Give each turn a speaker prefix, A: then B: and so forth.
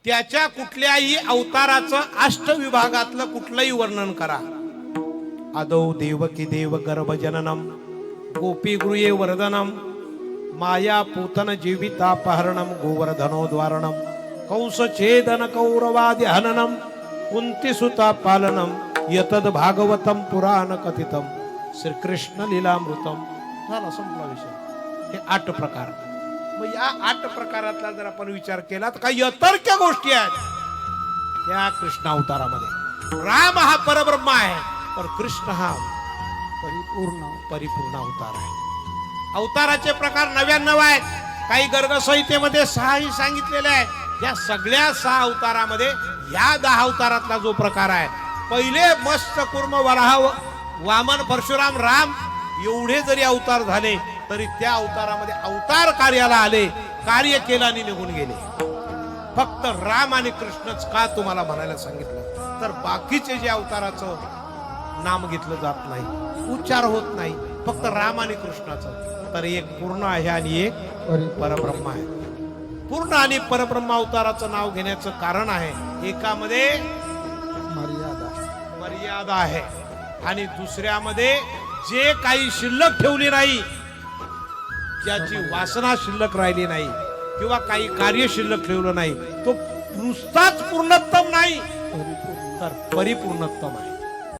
A: त्याच्या कुठल्याही अवताराचं अष्टविभागातलं कुठलंही वर्णन करा. आदौ देवकी देव गर्भजननम गोपी गृहे वर्धनम माया पूतन जीवितापहरणम गोवर्धनोद्वारणम कंस छेदन कौरवादि हननम कुंतीसुता पालनम यतद भागवतम पुराण कथितम श्रीकृष्ण लीलामृतम. झाला, संपला विषय. हे 8 प्रकार. मग या 8 प्रकारातला जर आपण विचार केला तर काही अतर्क्य गोष्टी आहेत त्या कृष्ण अवतारामध्ये. राम हा परब्रह्म आहे, पण कृष्ण हा परिपूर्ण अवतार आहे. अवताराचे प्रकार 99 आहेत. काही गर्ग संहितेमध्ये 6 सांगितलेले आहे. या सगळ्या 6 अवतारामध्ये या 10 अवतारातला जो प्रकार आहे, पहिले मस्त कुर्म वराह वामन परशुराम राम एवढे जरी अवतार झाले तरी त्या अवतारामध्ये अवतार कार्याला आले, कार्य केलं आणि निघून गेले. फक्त राम आणि कृष्णच का तुम्हाला म्हणायला सांगितलं तर बाकीचे जे अवताराचं नाम घेतलं जात नाही, उच्चार होत नाही, फक्त राम आणि कृष्णाचं. तर एक पूर्ण आहे आणि एक परब्रह्म आहे. पूर्ण आणि परब्रह्म अवताराचं नाव घेण्याचं कारण आहे, एकामध्ये मर्यादा आहे आणि दुसऱ्यामध्ये जे काही शिल्लक ठेवली नाही, ज्याची वासना शिल्लक राहिली नाही किंवा काही कार्य शिल्लक ठेवलं नाही, तो नुसताच पूर्णत्तम नाही तर परिपूर्णत्तम आहे.